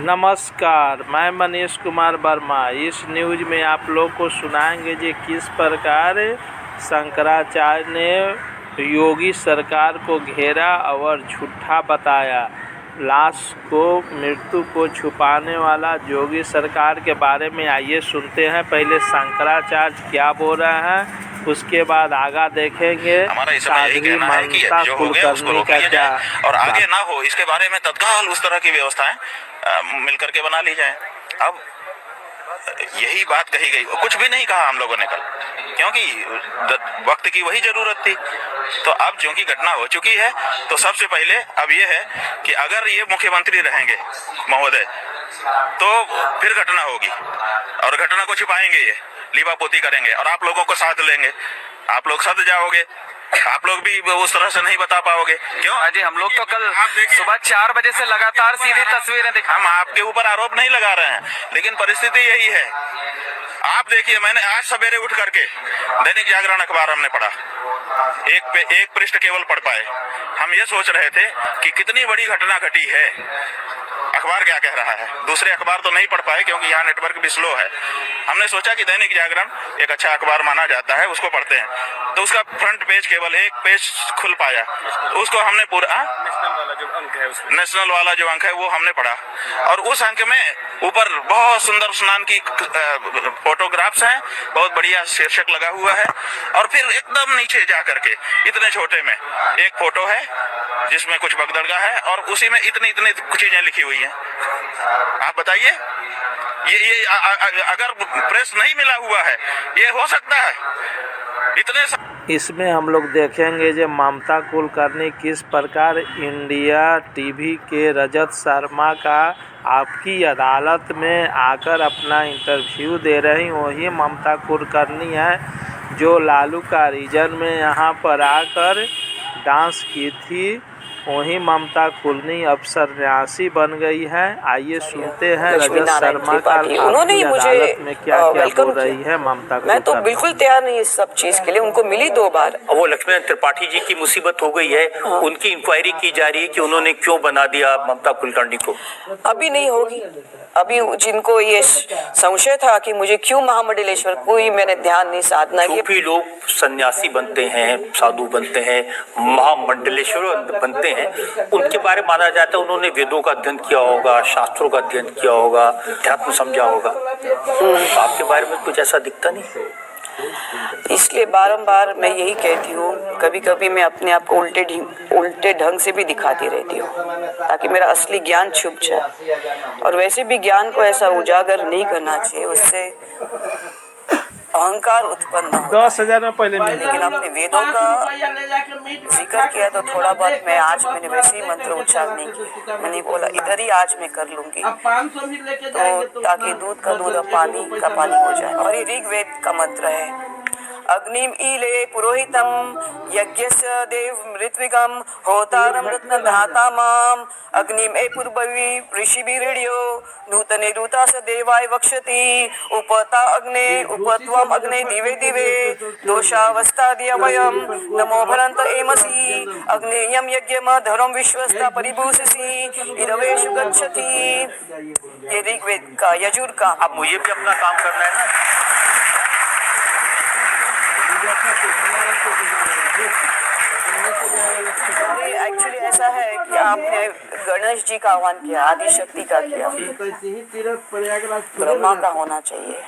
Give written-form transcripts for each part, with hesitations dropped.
नमस्कार, मैं मनीष कुमार वर्मा। इस न्यूज़ में आप लोग को सुनाएंगे कि किस प्रकार शंकराचार्य ने योगी सरकार को घेरा और झूठा बताया। लाश को मृत्यु को छुपाने वाला योगी सरकार के बारे में आइए सुनते हैं। पहले शंकराचार्य क्या बोल रहे हैं, उसके बाद आगा देखेंगे साध्वी ममता कुलकर्णी का क्या और आगे ना हो इसके बारे में तत्काल उस तरह की व्यवस्थाएं मिलकर के बना ली जाए। अब यही बात कही गई, कुछ भी नहीं कहा हम लोगों ने कल, क्योंकि वक्त की वही जरूरत थी। तो अब चूंकि घटना हो चुकी है तो सबसे पहले अब ये है कि अगर ये मुख्यमंत्री रहेंगे महोदय तो फिर घटना होगी और घटना को छिपाएंगे, ये लीपापोती करेंगे और आप लोगों को साथ लेंगे। आप लोग सद जाओगे, आप लोग भी उस तरह से नहीं बता पाओगे। क्यों अजय, हम लोग तो कल सुबह 4 बजे से लगातार सीधी तस्वीरें दिखा। हम आपके ऊपर आरोप नहीं लगा रहे हैं, लेकिन परिस्थिति यही है। आप देखिए, मैंने आज सवेरे उठ करके दैनिक जागरण अखबार हमने पढ़ा, एक पृष्ठ केवल पढ़ पाए। हम ये सोच रहे थे कि कितनी बड़ी घटना घटी है, अखबार क्या कह रहा है। दूसरे अखबार तो नहीं पढ़ पाए क्योंकि यहाँ नेटवर्क भी स्लो है। हमने सोचा कि दैनिक जागरण एक अच्छा अखबार माना जाता है, उसको पढ़ते हैं। तो उसका फ्रंट पेज केवल एक पेज खुल पाया, उसको हमने पूरा नेशनल वाला जो अंक है वो हमने पढ़ा। और उस अंक में ऊपर बहुत सुंदर स्नान की फोटोग्राफ्स हैं, बहुत बढ़िया शीर्षक लगा हुआ है। और फिर एकदम नीचे जा करके इतने छोटे में एक फोटो है जिसमें कुछ भगदड़गा है और उसी में इतनी चीजें लिखी हुई हैं। आप बताइए, ये अगर प्रेस नहीं मिला हुआ है, ये हो सकता है? इसमें हम लोग देखेंगे जो ममता कुलकर्णी किस प्रकार इंडिया टीवी के रजत शर्मा का आपकी अदालत में आकर अपना इंटरव्यू दे रही। वही ममता कुलकर्णी है जो लालू का रीजन में यहाँ पर आकर डांस की थी। वही ममता कुलकर्णी अब सन्यासी बन गई है। आइए सुनते हैं रजत शर्मा का उन्होंने अदालत में क्या क्या बोल रही है ममता कुलकर्णी। मैं तो बिल्कुल तैयार नहीं इस सब चीज के लिए। उनको मिली 2 बार। वो लक्ष्मण त्रिपाठी जी की मुसीबत हो गई है। उनकी इंक्वायरी की जा रही है कि उन्होंने क्यों बना दिया ममता कुलकर्णी को। अभी नहीं होगी। अभी जिनको ये संशय था कि मुझे क्यों महामंडलेश्वर, कोई मैंने ध्यान नहीं साधना की। भी लोग सन्यासी बनते हैं, साधु बनते हैं, महामंडलेश्वर बनते हैं, उनके बारे में माना जाता है उन्होंने वेदों का अध्ययन किया होगा, शास्त्रों का अध्ययन किया होगा, अध्यात्म समझा होगा। आपके बारे में कुछ ऐसा दिखता नहीं। इसलिए बारंबार मैं यही कहती हूँ, कभी कभी मैं अपने आप को उल्टे ढंग से भी दिखाती रहती हूँ ताकि मेरा असली ज्ञान छुप जाए। और वैसे भी ज्ञान को ऐसा उजागर नहीं करना चाहिए, उससे अहंकार उत्पन्न हो। 10,000 में पहले मिला। लेकिन अपने वेदों का जिक्र किया तो थोड़ा बहुत मैंने वैसे ही मंत्र उच्चार नहीं किया। मैंने बोला इधर ही आज मैं कर लूंगी, तो ताकि दूध का दूध और पानी का पानी हो जाए। और ये ऋग्वेद का मंत्र है, अग्निम ईले पुरोहितम यज्ञस्य देव मृत्विगम होतारम रत्न धाता माम अग्निम ए पूर्ववी ऋषिभिर्यो नूतने दूतास देवाय वक्षति उपता अग्ने उपत्वम अग्ने दिवे दिवे दोषावस्थादिय वयम नमो भरंत एमसी अग्नेयम यज्ञम धर्म विश्वस्ता परिभूषसी इदवेषु गच्छति। ये ऋग्वेद का यजुर का। अब मुझे भी अपना काम करना है ना। एक्चुअली ऐसा है कि आपने गणेश जी का आह्वान किया, आदि शक्ति का किया, ब्रह्मा का होना चाहिए,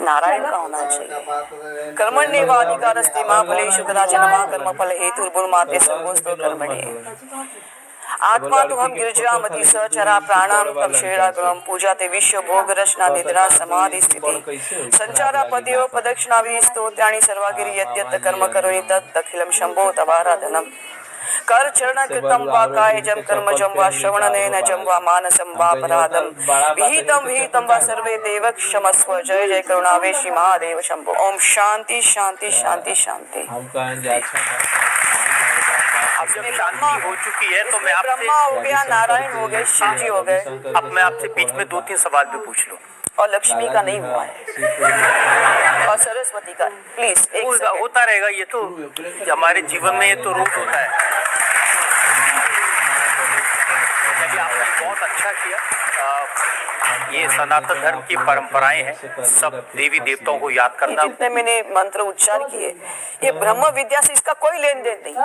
नारायण का होना चाहिए। कर्मण्येवाधिकारस्ते मा फलेषु कदाचन मा कर्मफल हेतुर्भुर्माते सर्वोऽस्तु कर्मणे। आत्मा तो हम गिरजामति सचरा प्राणाम तम शेरागम पूजा ते विश्व भोग रचना निद्रा समाधि स्थिति संचारा पदेव प्रदक्षिणा स्तोत्राणि सर्वागिरि यद्यत् कर्म करोमि तत् अखिलं शंभो तवाराधनम। कर चरण कृतम वा कायजम कर्मजम वा श्रवणनेन जम वा मानसम वा अपराधम विहितम वा सर्वे देव क्षमस्व। जय जय करुणावेशी महादेव शंभो। ओम शांति शांति शांति शांति। अपने ब्रह्मा हो चुकी है तो मैं आपसे, ब्रह्मा हो गया, नारायण हो गए, शिव जी हो गए। अब मैं आपसे बीच में 2-3 सवाल भी पूछ लूं। और लक्ष्मी का नहीं हुआ है और सरस्वती का। प्लीज होता रहेगा, ये तो हमारे जीवन में ये तो रूप होता है। आपने बहुत अच्छा किया। ये सनातन धर्म की परंपराएं हैं, सब देवी देवताओं को याद करना। जितने मैंने मंत्र उच्चार किए, ये ब्रह्म विद्या से इसका कोई लेन देन नहीं।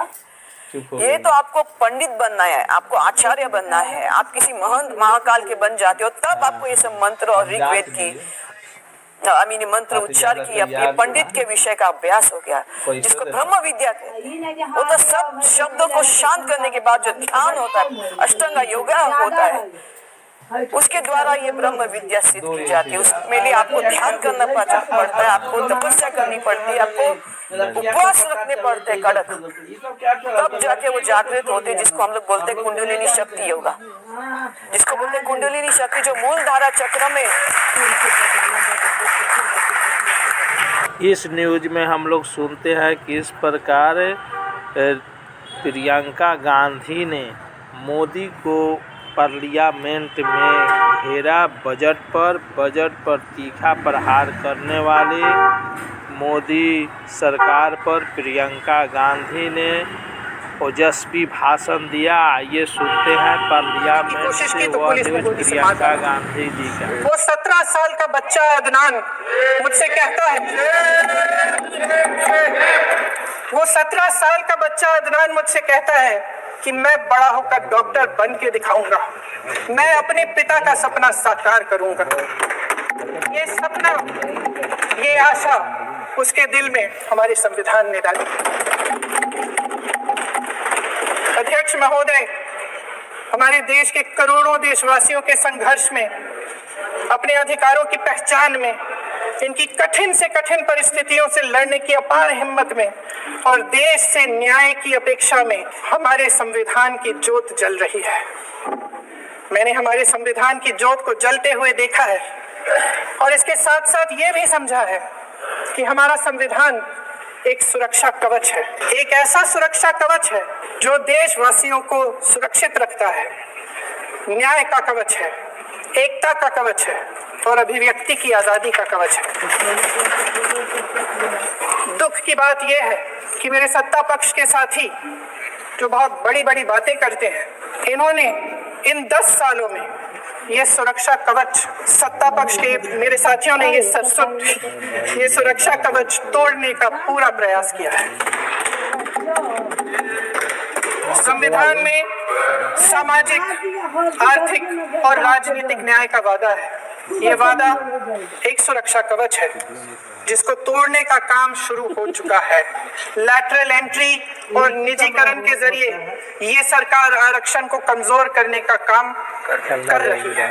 ये तो आपको पंडित बनना है, आपको आचार्य बनना है, आप किसी महंत महाकाल के बन जाते हो, तब आपको ये सब मंत्र और ऋग्वेद की मंत्र उच्चार की अपने पंडित के विषय का अभ्यास हो गया, जिसको ब्रह्म विद्या कहते। वो तो सब शब्दों को शांत करने के बाद जो ध्यान होता है, अष्टांग योगा होता है, उसके द्वारा ये ब्रह्म विद्या सिद्ध की जाती है। उसमें लिए आपको ध्यान करना पड़ता है, आपको तपस्या करनी पड़ती है, आपको उपवास रखने पड़ते हैं कड़क, तब जाके वो जागृत होते हैं, जिसको हम लोग बोलते हैं कुंडलिनी शक्ति योगा, जिसको बोलते हैं कुंडलिनी शक्ति, जो मूल धारा चक्र में। इस न्यूज में हम लोग सुनते हैं कि इस प्रकार प्रियंका गांधी ने मोदी को पार्लियामेंट में घेरा। बजट पर तीखा प्रहार करने वाले मोदी सरकार पर प्रियंका गांधी ने ओजस्वी भाषण दिया। आइए सुनते हैं पार्लियामेंट से वह न्यूज प्रियंका गांधी जी का। वो 17 साल का बच्चा अदनान मुझसे कहता है, वो 17 साल का बच्चा अदनान मुझसे कहता है कि मैं बड़ा होकर डॉक्टर बन के दिखाऊंगा, मैं अपने पिता का सपना साकार करूंगा। ये सपना, ये आशा उसके दिल में हमारे संविधान ने डाली। अध्यक्ष महोदय, हमारे देश के करोड़ों देशवासियों के संघर्ष में, अपने अधिकारों की पहचान में, इनकी कठिन से कठिन परिस्थितियों से लड़ने की अपार हिम्मत में और देश से न्याय की अपेक्षा में हमारे संविधान की ज्योत जल रही है। मैंने हमारे संविधान की ज्योत को जलते हुए देखा है और इसके साथ साथ ये भी समझा है कि हमारा संविधान एक सुरक्षा कवच है, एक ऐसा सुरक्षा कवच है जो देशवासियों को सुरक्षित रखता है, न्याय का कवच है, एकता का कवच है और अभिव्यक्ति की आजादी का कवच है। दुख की बात यह है कि मेरे सत्ता पक्ष के साथी जो बहुत बड़ी बड़ी बातें करते हैं, इन्होंने इन 10 सालों में ये सुरक्षा कवच, सत्ता पक्ष के मेरे साथियों ने ये सुरक्षा कवच तोड़ने का पूरा प्रयास किया है। संविधान में सामाजिक, आर्थिक और राजनीतिक न्याय का वादा है। ये वादा एक सुरक्षा कवच है जिसको तोड़ने का काम शुरू हो चुका है। लैटरल एंट्री और निजीकरण के जरिए ये सरकार आरक्षण को कमजोर करने का काम कर रही है।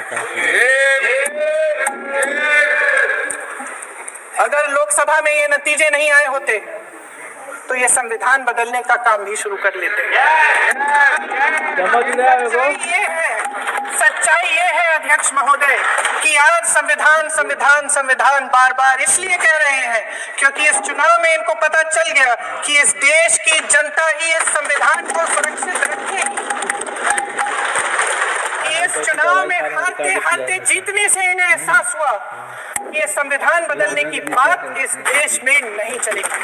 अगर लोकसभा में ये नतीजे नहीं आए होते तो ये संविधान बदलने का काम भी शुरू कर लेते। सच्चाई ये है अध्यक्ष महोदय कि आज संविधान बार बार इसलिए कह रहे हैं क्योंकि इस चुनाव में इनको पता चल गया कि इस देश की जनता ही इस संविधान को सुरक्षित रखेगी। इस चुनाव में हारते जीतने से इन्हें एहसास हुआ कि ये संविधान बदलने की बात इस देश में नहीं चलेगी।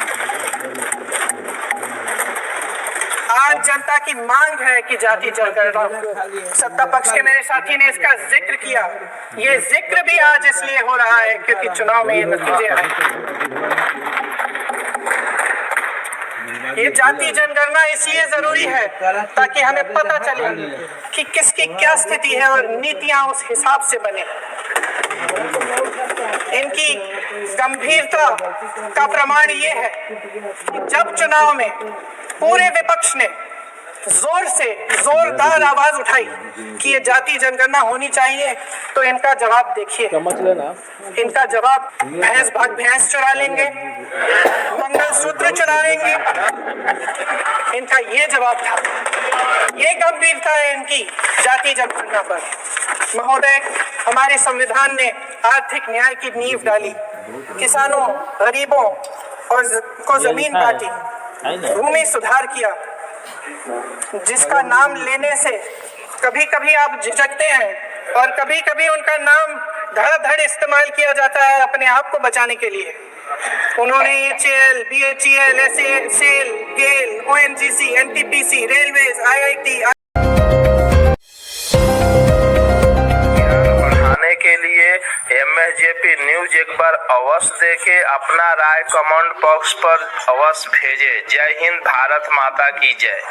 आज जनता की मांग है कि जाति जनगणना, सत्ता पक्ष के मेरे साथी ने इसका जिक्र किया। ये जिक्र भी आज इसलिए हो रहा है क्योंकि चुनाव में ये नतीजे आए। ये जाति जनगणना इसलिए जरूरी है ताकि हमें पता चले कि किसकी क्या स्थिति है और नीतियां उस हिसाब से बने। इनकी गंभीरता का प्रमाण ये है कि जब चुनाव में पूरे विपक्ष ने जोरदार आवाज उठाई कि ये जाति जनगणना होनी चाहिए, तो इनका जवाब देखिए। इनका जवाब भैंस भाग भैंस चुरा लेंगे, मंगलसूत्र चुराएंगे, इनका ये जवाब था। ये गंभीरता है इनकी जाति जनगणना पर। महोदय, हमारे संविधान ने आर्थिक न्याय की नींव डाली, किसानों, गरीबों और को जमीन बांटी, भूमि सुधार किया, जिसका नाम लेने से कभी कभी आप झिझकते हैं और कभी कभी उनका नाम धड़ाधड़ इस्तेमाल किया जाता है अपने आप को बचाने के लिए। उन्होंने HAL, BHEL, SAL, GAIL, ONGC, NTPC, railways, IIT बढ़ाने के लिए MSJP न्यूज एक बार अवश्य देखें, अपना राय कमेंट बॉक्स पर अवश्य भेजें। जय हिंद, भारत माता की जय।